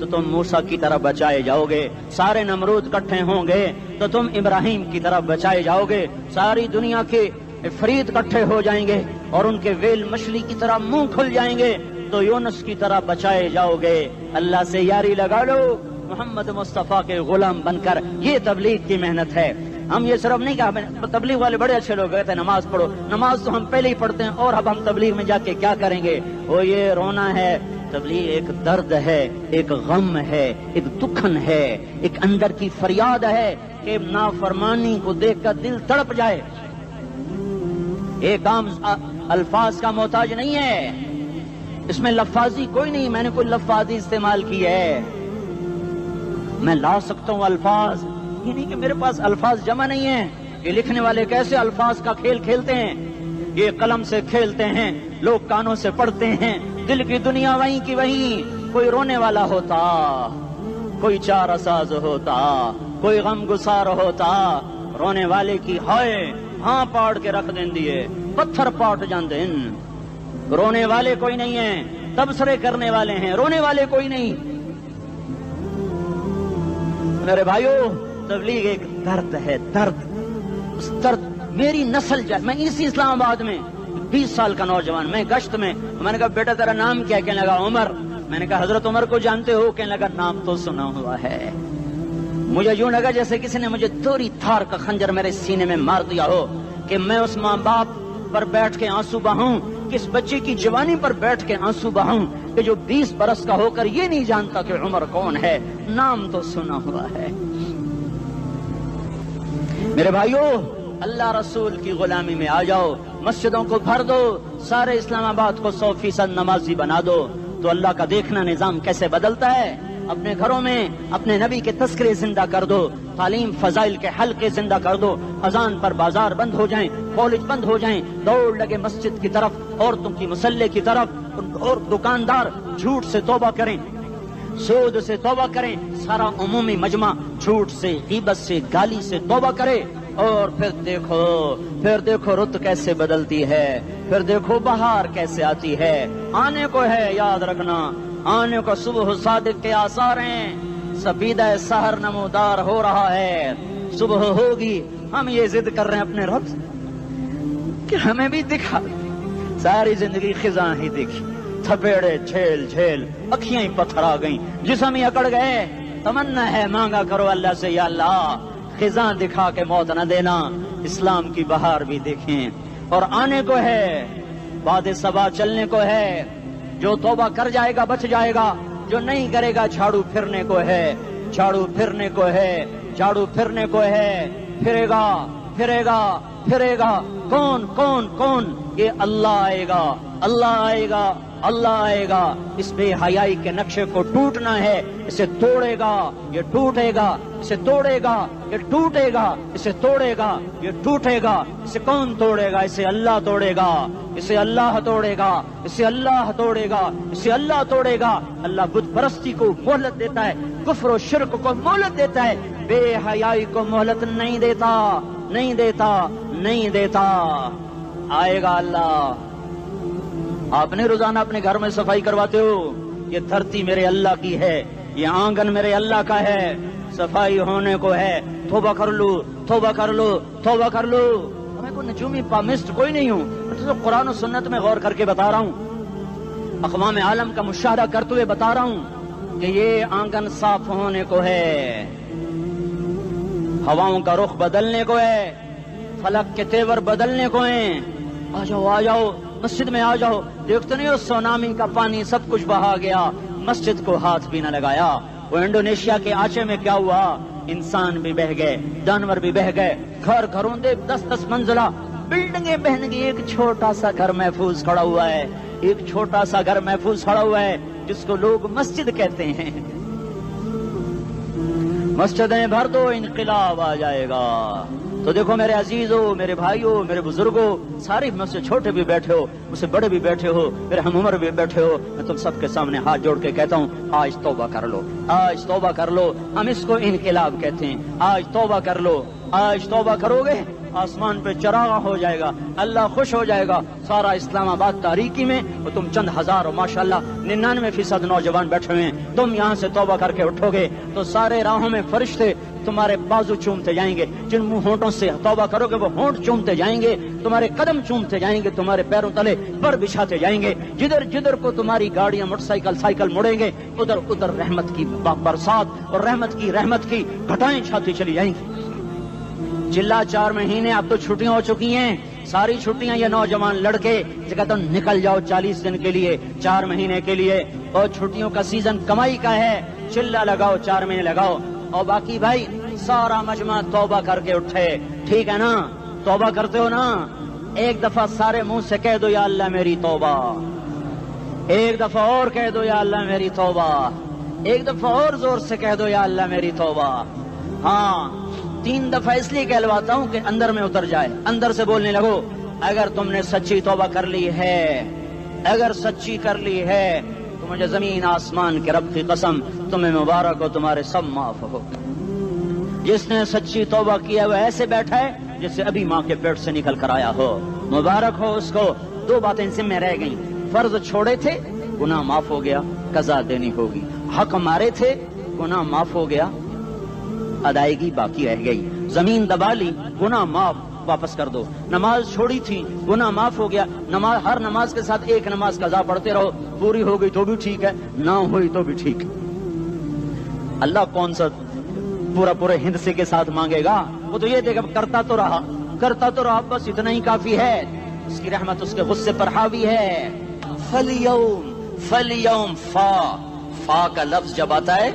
تو تم موسیٰ کی طرف بچائے جاؤ گے، سارے نمرود اکٹھے ہوں گے تو تم ابراہیم کی طرف بچائے جاؤ گے، ساری دنیا کے عفریت اکٹھے ہو جائیں گے اور ان کے ویل مچھلی کی طرح منہ کھل جائیں گے تو یونس کی طرح بچائے جاؤ گے۔ اللہ سے یاری لگا لو محمد مصطفیٰ کے غلام بن کر، یہ تبلیغ کی محنت ہے۔ ہم یہ صرف نہیں کہا، تبلیغ والے بڑے اچھے لوگ کہتے ہیں نماز پڑھو، نماز تو ہم پہلے ہی پڑھتے ہیں اور اب ہم تبلیغ میں جا کے کیا کریں گے؟ وہ یہ رونا ہے۔ تبلیغ ایک درد ہے، ایک غم ہے، ایک دکھن ہے، ایک اندر کی فریاد ہے کہ نافرمانی کو دیکھ کر دل تڑپ جائے۔ ایک عام الفاظ کا محتاج نہیں ہے، اس میں لفاظی کوئی نہیں، میں نے کوئی لفاظی استعمال کی ہے، میں لا سکتا ہوں الفاظ، یہ نہیں کہ میرے پاس الفاظ جمع نہیں ہیں۔ یہ لکھنے والے کیسے الفاظ کا کھیل کھیلتے ہیں، یہ قلم سے کھیلتے ہیں، لوگ کانوں سے پڑھتے ہیں، دل کی دنیا وہیں کی وہیں۔ کوئی رونے والا ہوتا، کوئی چارہ ساز ہوتا، کوئی غم گسار ہوتا، رونے والے کی ہائے ہاں پاڑ کے رکھ دیں دیے، پتھر پاٹ جان دیں۔ رونے والے کوئی نہیں ہیں، تبصرے کرنے والے ہیں، رونے والے کوئی نہیں۔ میرے بھائیو، تبلیغ ایک درد ہے، درد، اس درد میری نسل جائے۔ میں اسی اسلام آباد میں 20 سال کا نوجوان، میں گشت میں نے کہا بیٹا تیرا نام کیا؟ کہنے لگا عمر۔ میں نے کہا حضرت عمر کو جانتے ہو؟ کہنے لگا نام تو سنا ہوا ہے۔ مجھے یوں لگا جیسے کسی نے مجھے دوری تھار کا خنجر میرے سینے میں مار دیا ہو کہ میں اس ماں باپ پر بیٹھ کے آنسو بہاؤں، کس بچے کی جوانی پر بیٹھ کے آنسو بہاؤں کہ جو 20 برس کا ہو کر یہ نہیں جانتا کہ عمر کون ہے، نام تو سنا ہوا ہے۔ میرے بھائیو، اللہ رسول کی غلامی میں آ جاؤ، مسجدوں کو بھر دو، سارے اسلام آباد کو 100% نمازی بنا دو تو اللہ کا دیکھنا نظام کیسے بدلتا ہے۔ اپنے گھروں میں اپنے نبی کے تذکرے زندہ کر دو، تعلیم فضائل کے حلقے زندہ کر دو، اذان پر بازار بند ہو جائیں، کالج بند ہو جائیں، دوڑ لگے مسجد کی طرف، عورتوں کی مسلح کی طرف، اور دکاندار جھوٹ سے توبہ کریں، سود سے توبہ کریں، سارا عمومی مجمع جھوٹ سے، غیبت سے، گالی سے توبہ کرے، اور پھر دیکھو رت کیسے بدلتی ہے، پھر دیکھو بہار کیسے آتی ہے۔ آنے کو ہے، یاد رکھنا، آنے کو صبح صادق کے آثار ہیں، سپیدہ سحر نمودار ہو رہا ہے، صبح ہوگی۔ ہم یہ ضد کر رہے ہیں اپنے رب کہ ہمیں بھی دکھا، ساری زندگی خزاں ہی دکھی، تھپیڑے جھیل جھیل، اکھیاں ہی پتھر آ گئیں، جسم ہی اکڑ گئے۔ تمنا ہے مانگا کرو اللہ سے، یا اللہ خزاں دکھا کے موت نہ دینا، اسلام کی بہار بھی دیکھیں۔ اور آنے کو ہے، باد صبا چلنے کو ہے، جو توبہ کر جائے گا بچ جائے گا، جو نہیں کرے گا جھاڑو پھرنے کو ہے، جھاڑو پھرنے کو ہے، جھاڑو پھرنے کو ہے، پھرے گا پھرے گا پھرے گا۔ کون کون کون؟ یہ اللہ آئے گا، اللہ آئے گا، اللہ آئے گا۔ اس بے حیائی کے نقشے کو ٹوٹنا ہے، اسے توڑے گا، یہ ٹوٹے گا، اسے توڑے گا، یہ ٹوٹے گا، اسے توڑے گا، یہ ٹوٹے گا۔ اسے کون توڑے گا؟ اسے اللہ توڑے گا، اسے اللہ توڑے گا، اسے اللہ توڑے گا، اسے اللہ توڑے گا۔ اللہ بت پرستی کو مہلت دیتا ہے، کفر و شرک کو مہلت دیتا ہے، بے حیائی کو مہلت نہیں دیتا، نہیں دیتا، نہیں دیتا۔ آئے گا اللہ۔ آپ نے روزانہ اپنے گھر میں صفائی کرواتے ہو، یہ دھرتی میرے اللہ کی ہے، یہ آنگن میرے اللہ کا ہے، صفائی ہونے کو ہے، توبہ کر لو، توبہ کر لو، توبہ کر لو۔ میں کوئی نجومی پامسٹ کوئی نہیں ہوں، میں تو قرآن و سنت میں غور کر کے بتا رہا ہوں، اقوام عالم کا مشاہدہ کرتے ہوئے بتا رہا ہوں کہ یہ آنگن صاف ہونے کو ہے، ہواؤں کا رخ بدلنے کو ہے، فلک کے تیور بدلنے کو ہیں۔ آ جاؤ آ جاؤ، مسجد میں آ جاؤ۔ دیکھتے نہیں ہو سونامی کا پانی سب کچھ بہا گیا، مسجد کو ہاتھ بھی نہ لگایا۔ وہ انڈونیشیا کے آچے میں کیا ہوا؟ انسان بھی بہ گئے، جانور بھی بہ گئے، گھر گھروں دے 10-10 منزلہ بلڈنگیں بہن گئی، ایک چھوٹا سا گھر محفوظ کھڑا ہوا ہے، ایک چھوٹا سا گھر محفوظ کھڑا ہوا ہے جس کو لوگ مسجد کہتے ہیں۔ مسجدیں بھر دو، انقلاب آ جائے گا۔ تو دیکھو میرے عزیزو، میرے بھائیو، میرے بزرگوں، سارے مجھ سے چھوٹے بھی بیٹھے ہو، مجھ سے بڑے بھی بیٹھے ہو، میرے ہم عمر بھی بیٹھے ہو، میں تم سب کے سامنے ہاتھ جوڑ کے کہتا ہوں آج توبہ کر لو، آج توبہ کر لو۔ ہم اس کو انقلاب کہتے ہیں، آج توبہ کر لو۔ آج توبہ کرو گے، آسمان پہ چراغ ہو جائے گا، اللہ خوش ہو جائے گا، سارا اسلام آباد تاریکی میں، اور تم چند ہزار اور ماشاءاللہ 99% نوجوان بیٹھے ہوئے ہیں، تم یہاں سے توبہ کر کے اٹھو گے تو سارے راہوں میں فرشتے تمہارے بازو چومتے جائیں گے، جن منہ ہونٹوں سے توبہ کرو گے وہ ہونٹ چومتے جائیں گے، تمہارے قدم چومتے جائیں گے، تمہارے پیروں تلے پر بچھاتے جائیں گے، جدھر جدھر کو تمہاری گاڑیاں موٹر سائیکل مڑیں گے ادھر ادھر رحمت کی برسات اور رحمت کی گھٹائیں چھاتی چلی جائیں گی۔ چلا 4 مہینے اب تو چھٹیاں ہو چکی ہیں، ساری چھٹیاں یہ نوجوان لڑکے کہتے ہیں نکل جاؤ 40 دن کے لیے، 4 مہینے کے لیے، اور چھٹیوں کا سیزن کمائی کا ہے، چلا لگاؤ 4 مہینے لگاؤ، اور باقی بھائی سارا مجمع توبہ کر کے اٹھے، ٹھیک ہے نا؟ توبہ کرتے ہو نا؟ ایک دفعہ سارے منہ سے کہہ دو یا اللہ میری توبہ، ایک دفعہ اور کہہ دو یا اللہ میری توبہ، ایک دفعہ اور زور سے کہہ دو یا اللہ میری توبہ۔ ہاں 3 دفعہ اس لیے کہلواتا ہوں کہ اندر میں اتر جائے، اندر سے بولنے لگو۔ اگر تم نے سچی توبہ کر لی ہے، اگر سچی کر لی ہے تو مجھے زمین آسمان کے رب کی قسم تمہیں مبارک ہو، تمہارے سب معاف ہو۔ جس نے سچی توبہ کیا وہ ایسے بیٹھا ہے جس سے ابھی ماں کے پیٹ سے نکل کر آیا ہو، مبارک ہو اس کو۔ 2 باتیں ان سے میں رہ گئیں، فرض چھوڑے تھے گناہ معاف ہو گیا، قضا دینی ہوگی، حق مارے تھے گناہ معاف ہو گیا، ادائیگی باقی رہ گئی، زمین دبا لی گناہ معاف، واپس کر دو، نماز چھوڑی تھی گناہ معاف ہو گیا، نماز ہر نماز کے ساتھ ایک نماز قضا پڑھتے رہو، پوری ہو گئی تو بھی ٹھیک ہے، نہ ہوئی تو بھی ٹھیک ہے۔ اللہ کون سا پورے ہندسے کے ساتھ مانگے گا؟ وہ تو یہ دیکھا کرتا تو رہا، بس اتنا ہی کافی ہے، اس کی رحمت اس کے غصے پر حاوی ہے۔ فَالْيَوْمِ فا کا لفظ جب آتا ہے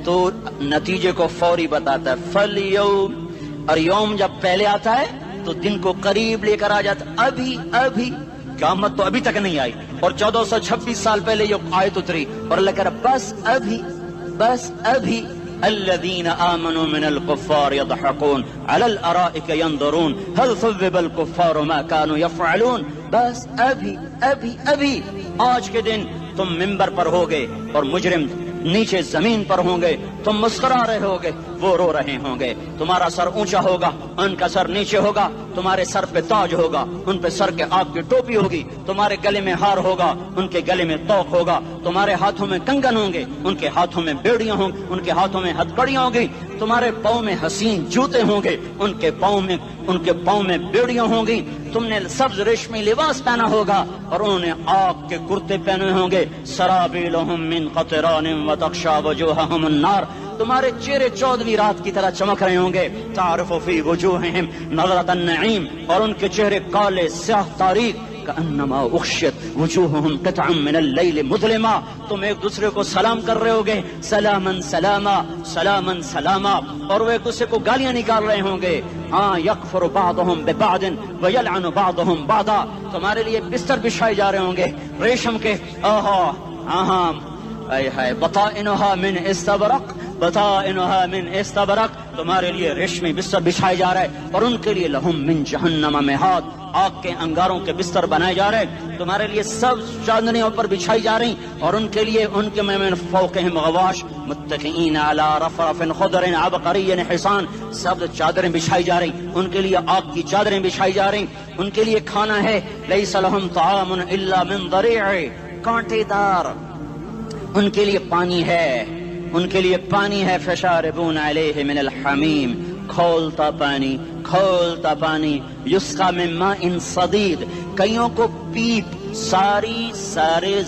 تو نتیجے کو فوری بتاتا ہے، فَالْيَوْمِ، اور یوم جب پہلے آتا ہے تو دن کو قریب لے کر آ جاتا، ابھی قیامت تو ابھی تک نہیں آئی، اور 1426 سال پہلے یہ آیت اتری، اور اللہ کہہ رہا بس ابھی الذين آمنوا من الكفار يضحكون على الارائك ينظرون هل ثوب الكفار ما كانوا يفعلون۔ بس ابھی آج کے دن تم منبر پر ہوگے اور مجرم نیچے زمین پر ہوں گے، تم مسکرا رہے ہوگے، وہ رو رہے ہوں گے، تمہارا سر اونچا ہوگا، ان کا سر نیچے ہوگا، تمہارے سر پہ تاج ہوگا، ان پہ سر کے آگ کی ٹوپی ہوگی، تمہارے گلے میں ہار ہوگا، ان کے گلے میں توق ہوگا، تمہارے ہاتھوں میں کنگن ہوں گے، ان کے ہاتھوں میں بیڑیاں ہوں گی، ان کے ہاتھوں میں ہتھکڑیاں ہوں گی، تمہارے پاؤں میں حسین جوتے ہوں گے، ان کے پاؤں میں بیڑیاں ہوں گی، تم نے سبز ریشمی لباس پہنا ہوگا اور انہوں نے آگ کے کرتے پہنے ہوں گے، سرابیلہم من قطران وتغشا وجوہہم النار، تمہارے چہرے 14ویں رات کی طرح چمک رہے ہوں گے، تعرف فی وجوہہم نظرۃ النعیم، اور ان کے چہرے کالے سیاہ تاریک، کأنما اغشیت وجوہہم قطعا من اللیل مظلما، تم ایک دوسرے کو سلام کر رہے ہوگے، سلامن سلاما سلامن سلاما، اور وہ ایک دوسرے کو گالیاں نکال رہے ہوں گے، ہاں یکفر بعضہم ببعض ویلعن بعضہم بعضا، تمہارے لیے بستر بچھائے جا رہے ہوں گے ریشم کے، بطائنها من استبرق، بطائنها من استبرق، تمہارے لیے ریشمی بستر بچھائے جا رہے، اور ان کے لیے لہم من جہنم مہاد، آگ کے انگاروں کے بستر بنائے جا رہے، تمہارے لیے سب چاندنیوں پر بچھائی جا رہی، اور ان کے لیے ان کے من فوقہم غواش متکئین علی رفرف خضر عبقری حصان، سب چادریں بچھائی جا رہی، ان کے لیے آگ کی چادریں بچھائی جا رہی، ان کے لیے کھانا ہے، لیس لہم طعام الا من ضریع، کانٹے دار، ان کے لیے پانی ہے، ان کے لیے پانی ہے، فشاربون علیہ من الحمیم، کھولتا پانی، یسقا من ماء صدید، کئیوں کو پیپ، سارے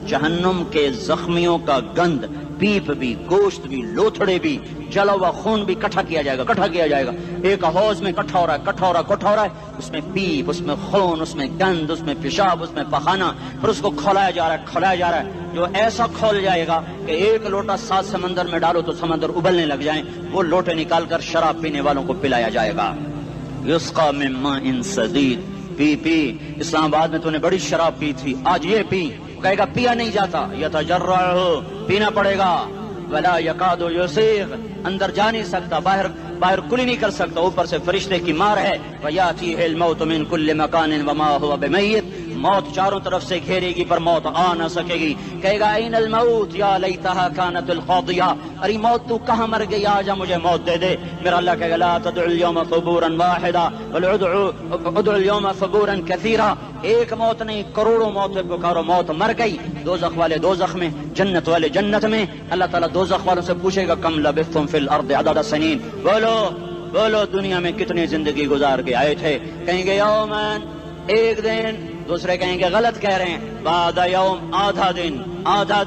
جہنم کے زخمیوں کا گند، پیپ بھی، گوشت بھی، لوتھڑے بھی، جلا ہوا خون بھی کٹھا کیا جائے گا، ایک حوض میں کٹھا ہو رہا ہے، اس میں پیپ، اس میں خون، اس میں گند، اس میں پیشاب، اس میں پخانہ، پھر اس کو کھولایا جا رہا ہے، جو ایسا کھول جائے گا کہ 1 لوٹا 7 سمندر میں ڈالو تو سمندر ابلنے لگ جائیں، وہ لوٹے نکال کر شراب پینے والوں کو پلایا جائے گا، یسقا من ماء صدید، پی، اسلام آباد میں تو نے بڑی شراب پی تھی، آج یہ پی، کہے گا پیا نہیں جاتا، یتجرعہ، پینا پڑے گا، ولا یکاد یسیغ، اندر جا نہیں سکتا، باہر کلی نہیں کر سکتا، اوپر سے فرشتے کی مار ہے، ویاتیہ الموت من کل مکان وما هو بمیت، موت چاروں طرف سے گھیرے گی پر موت آ نہ سکے گی. کہے گا این الموت یا لیتہا کانت القاضیہ، ارے موت تو کہاں مر گئی، آجا مجھے موت دے دے. میرا اللہ کہے گا لا تدعو اليوم ثبورا واحدا بل ادعو اليوم ثبورا کثیرا. ایک موت نہیں کروڑوں موتیں پکارو. موت مر گئی، دوزخ والے دوزخ میں، جنت والے جنت میں. اللہ تعالیٰ دوزخ والوں سے پوچھے گا کم لبثتم فی الارض عدد سنین، بولو دنیا میں کتنی زندگی گزار کے آئے تھے. کہیں گے یومن، ایک دن. دوسرے کہیں گے غلط کہہ رہے ہیں، بعد یوم، آدھا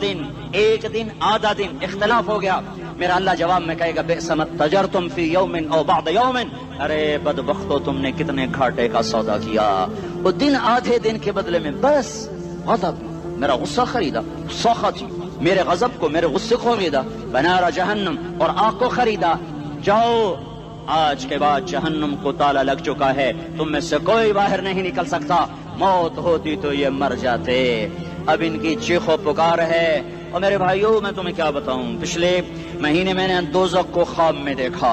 دن، ایک دن آدھا دن. اختلاف ہو گیا. میرا اللہ جواب میں کہے گا بئس ما تجرتم فی یوم او بعد یوم، ارے بدبختو تم نے کتنے گھاٹے کا سودا کیا. وہ دن آدھے دن کے بدلے میں بس غضب، میرا غصہ خریدا، سخطی میرے غضب کو، میرے غصے کو خریدا. بنار جہنم، اور آگ کو خریدا. جاؤ، آج کے بعد جہنم کو تالا لگ چکا ہے، تم میں سے کوئی باہر نہیں نکل سکتا. موت ہوتی تو یہ مر جاتے. اب ان کی چیخ و پکار ہے. اور میرے بھائیوں میں تمہیں کیا بتاؤں، پچھلے مہینے میں نے دوزخ کو خواب میں دیکھا.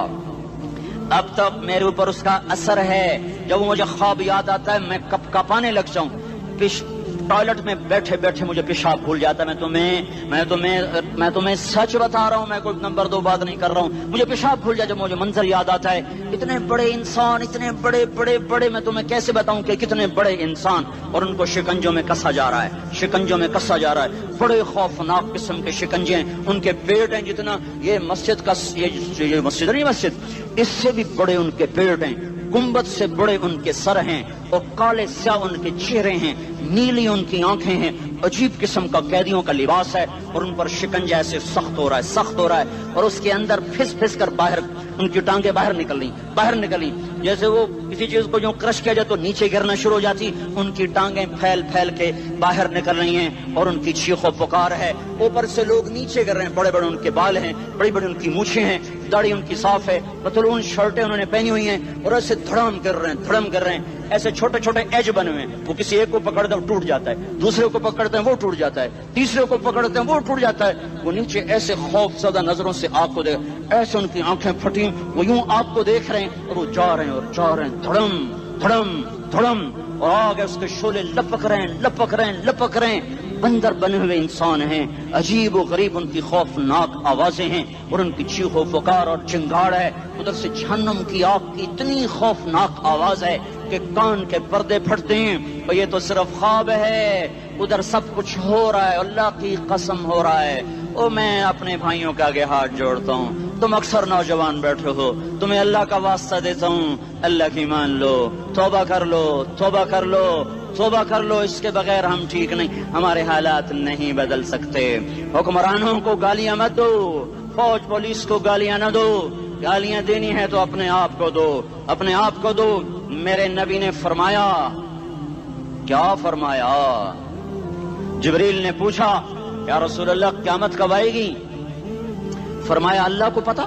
اب تک میرے اوپر اس کا اثر ہے. جب وہ مجھے خواب یاد آتا ہے میں کپ کپانے لگ جاؤں. ٹوائلٹ میں بیٹھے بیٹھے مجھے پیشاب بھول جاتا ہے. میں تمہیں سچ بتا رہا ہوں، میں کوئی نمبر 2 بات نہیں کر رہا ہوں. مجھے پیشاب بھول جاتا ہے جب مجھے منظر یاد آتا ہے. اتنے بڑے انسان، اتنے بڑے بڑے بڑے، میں تمہیں کیسے بتاؤں کہ کتنے بڑے انسان، اور ان کو شکنجوں میں کسا جا رہا ہے. بڑے خوفناک قسم کے شکنجے ہیں. ان کے پیٹ ہیں جتنا یہ مسجد کا، یہ مسجد نہیں، مسجد اس سے بھی بڑے ان کے پیٹ ہیں. گنبد سے بڑے ان کے سر ہیں، اور کالے سیاہ ان کے چہرے ہیں، نیلی ان کی آنکھیں ہیں. عجیب قسم کا قیدیوں کا لباس ہے، اور ان پر شکنجہ ایسے سخت ہو رہا ہے. اور اس کے اندر پھس پھس کر باہر ان کی ٹانگیں باہر نکلی جیسے وہ کسی چیز کو جو کرش کیا جائے تو نیچے گرنا شروع ہو جاتی. ان کی ٹانگیں پھیل پھیل کے باہر نکل رہی ہیں، اور ان کی چیخ و پکار ہے. اوپر سے لوگ نیچے گر رہے ہیں. بڑے بڑے ان کے بال ہیں، بڑی بڑی ان کی مونچھیں ہیں، داڑھی ان کی صاف ہے، پتلون شرٹیں انہوں نے پہنی ہوئی ہیں، اور ایسے دھڑم کر رہے ہیں. ایسے چھوٹے چھوٹے ایج بنے ہوئے ہیں. وہ کسی ایک کو پکڑتے ہیں ٹوٹ جاتا ہے، دوسرے کو پکڑتے ہیں وہ ٹوٹ جاتا ہے، تیسرے کو پکڑتے ہیں وہ ٹوٹ جاتا ہے. وہ نیچے ایسے خوف زدہ نظروں سے آگ کو دیکھ، ایسے ان کی آنکھیں پھٹی، وہ یوں آگ کو دیکھ رہے ہیں، اور وہ جا رہے ہیں دھڑم، اور آگے اس کے شعلے لپک رہے ہیں. بندر بنے ہوئے انسان ہیں، عجیب و غریب ان کی خوفناک آوازیں ہیں، اور ان کی چیخ و پکار اور چنگاڑ ہے. ادھر سے جہنم کی آگ کی اتنی خوفناک آواز ہے کہ کان کے پردے پھٹتے ہیں. اور یہ تو صرف خواب ہے، ادھر سب کچھ ہو رہا ہے، اللہ کی قسم ہو رہا ہے. اور میں اپنے بھائیوں کے آگے ہاتھ جوڑتا ہوں، تم اکثر نوجوان بیٹھے ہو، تمہیں اللہ کا واسطہ دیتا ہوں، اللہ کی مان لو، توبہ کر لو. اس کے بغیر ہم ٹھیک نہیں، ہمارے حالات نہیں بدل سکتے. حکمرانوں کو گالیاں مت دو، فوج پولیس کو گالیاں نہ دو. گالیاں دینی ہے تو اپنے آپ کو دو. میرے نبی نے فرمایا، کیا فرمایا؟ جبریل نے پوچھا یا رسول اللہ قیامت کب آئے گی؟ فرمایا اللہ کو پتا.